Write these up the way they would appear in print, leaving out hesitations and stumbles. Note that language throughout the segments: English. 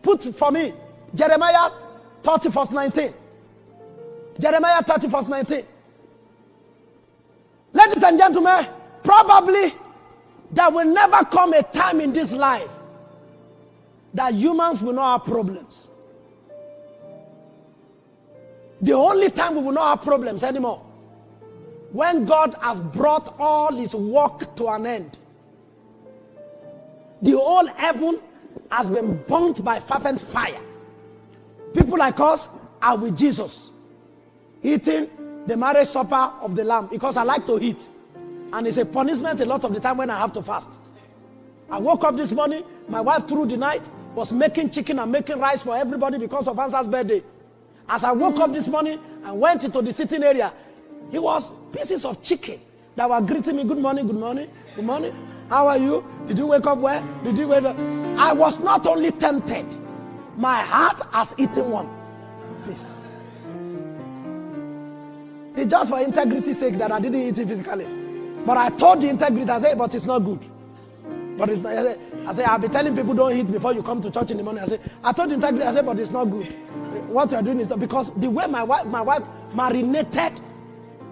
Put for me Jeremiah 30 verse 19. Jeremiah 30 verse 19. Ladies and gentlemen, probably there will never come a time in this life that humans will not have problems. The only time we will not have problems anymore, when God has brought all his work to an end. The whole heaven has been burnt by fervent fire. People like us are with Jesus, eating the marriage supper of the Lamb, because I like to eat. And it's a punishment a lot of the time when I have to fast. I woke up this morning, my wife through the night was making chicken and making rice for everybody because of Ansa's birthday. As I woke up this morning and went into the sitting area, it was pieces of chicken that were greeting me. Good morning, good morning, good morning. How are you? Did you wake up well? Did you wake up? I was not only tempted, my heart has eaten one piece. It's just for integrity's sake that I didn't eat it physically. But I told the integrity, I said, but it's not good. But it's not, I said, I'll be telling people don't eat before you come to church in the morning. I told the integrity, I said, but it's not good. What you're doing is not, because the way my wife marinated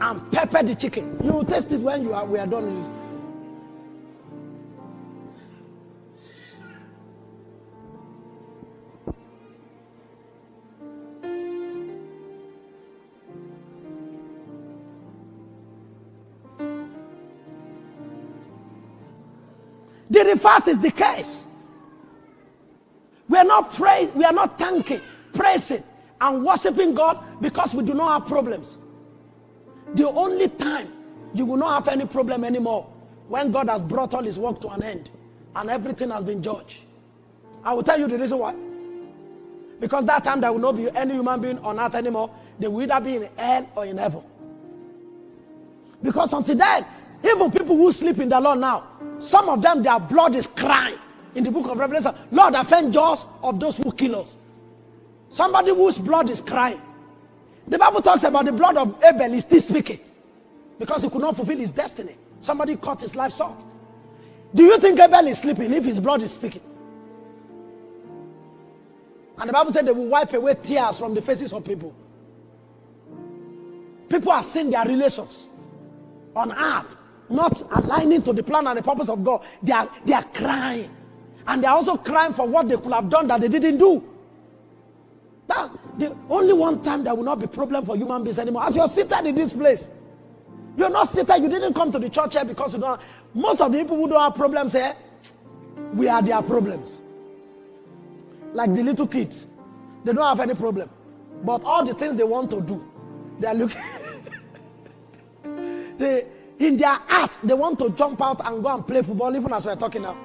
and peppered the chicken. You will taste it when we are done with this. The reverse is the case. We are not praying, we are not thanking, praising, and worshiping God because we do not have problems. The only time you will not have any problem anymore, when God has brought all his work to an end and everything has been judged. I will tell you the reason why. Because that time there will not be any human being on earth anymore. They will either be in hell or in heaven. Because until then, even people who sleep in the Lord now, some of them, their blood is crying. In the book of Revelation, Lord, avenge us of those who kill us. Somebody whose blood is crying. The Bible talks about the blood of Abel is still speaking, because he could not fulfill his destiny. Somebody cut his life short. Do you think Abel is sleeping if his blood is speaking? And the Bible said they will wipe away tears from the faces of people. People are seeing their relations on earth not aligning to the plan and the purpose of God. They are crying. And they are also crying for what they could have done that they didn't do. That the only one time there will not be problem for human beings anymore. As you're seated in this place, you're not seated, you didn't come to the church here because you don't. Most of the people who don't have problems here, we are their problems. Like the little kids, they don't have any problem. But all the things they want to do, they are looking. In their heart, they want to jump out and go and play football, even as we're talking now.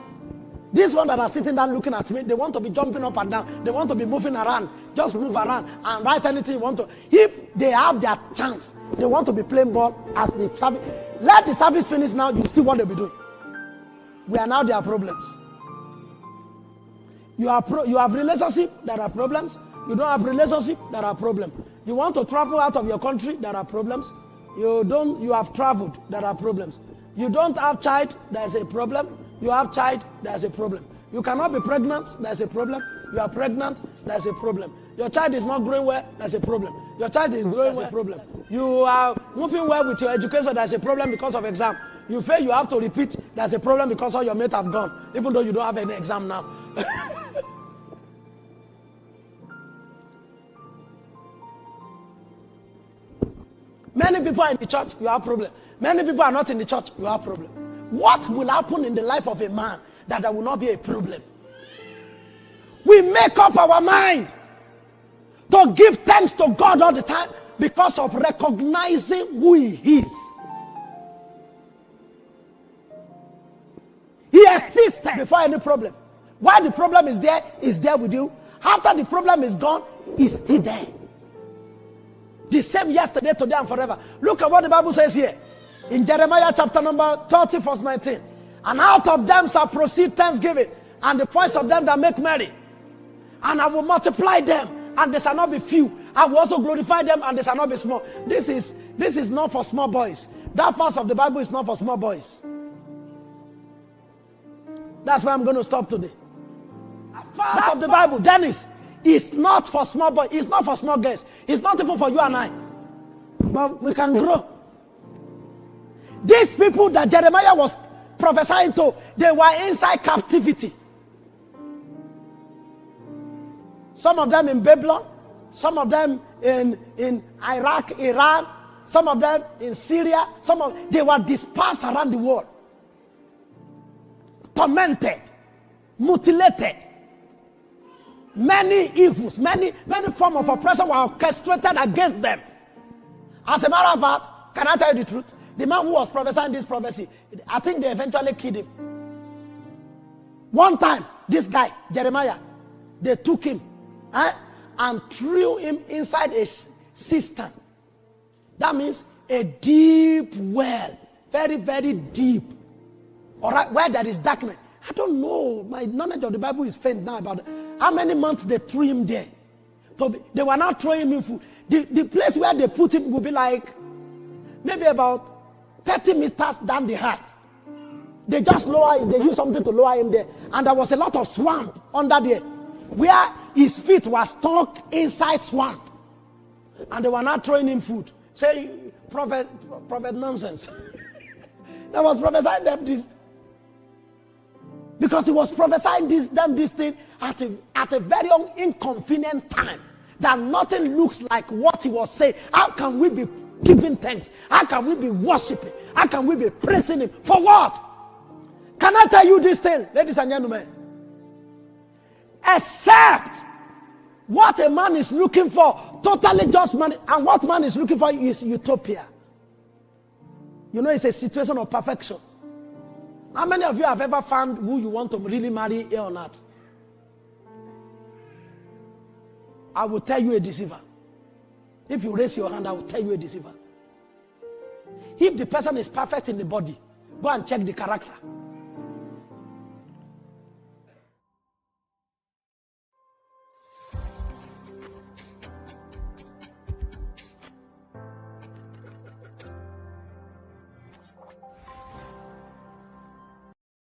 This one that are sitting down looking at me, they want to be jumping up and down. They want to be moving around. Just move around and write anything you want to. If they have their chance, they want to be playing ball as the service. Let the service finish now, you see what they'll be doing. We are now their problems. You have relationship, there are problems. You don't have relationship, there are problems. You want to travel out of your country, there are problems. You have traveled, there are problems. You don't have child, there is a problem. You have child, there is a problem. You cannot be pregnant, there is a problem. You are pregnant, there is a problem. Your child is not growing well, there is a problem. Your child is growing well, there is a problem. You are moving well with your education, there is a problem because of exam. You fail, you have to repeat, there is a problem because all your mates have gone, even though you don't have any exam now. Many people are in the church, you have problem. Many people are not in the church, you have problem. What will happen in the life of a man that there will not be a problem? We make up our mind to give thanks to God all the time because of recognizing who he is. He existed before any problem. While the problem is there with you. After the problem is gone, he's still there. The same yesterday, today, and forever. Look at what the Bible says here. In Jeremiah chapter number 30, verse 19. And out of them shall proceed thanksgiving, and the voice of them that make merry. And I will multiply them, and they shall not be few. I will also glorify them, and they shall not be small. This is not for small boys. That verse of the Bible is not for small boys. That's why I'm going to stop today. verse of the Bible, Dennis, is not for small boys. It's not for small girls. It's not even for you and I. But we can grow. These people that Jeremiah was prophesying to, they were inside captivity. Some of them in Babylon, some of them in Iraq, Iran, some of them in Syria, they were dispersed around the world. Tormented, mutilated. Many evils, many forms of oppression were orchestrated against them. As a matter of fact, can I tell you the truth? The man who was prophesying this prophecy, I think they eventually killed him. One time, this guy, Jeremiah, they took him and threw him inside a cistern. That means a deep well, very, very deep. All right, where there is darkness. I don't know. My knowledge of the Bible is faint now about how many months they threw him there. So they were not throwing him food. The place where they put him will be like maybe about 30 meters down the heart. They just lower him. They use something to lower him there. And there was a lot of swamp under there, where his feet were stuck inside swamp. And they were not throwing him food. Say, prophet nonsense. That was prophesying them this. Because he was prophesying this thing at a very inconvenient time. That nothing looks like what he was saying. How can we be giving thanks? How can we be worshiping? How can we be praising him? For what? Can I tell you this thing, ladies and gentlemen? Except what a man is looking for, totally just money. And what man is looking for is utopia. You know, it's a situation of perfection. How many of you have ever found who you want to really marry here on earth? I will tell you a deceiver. If you raise your hand, I will tell you a deceiver. If the person is perfect in the body, go and check the character.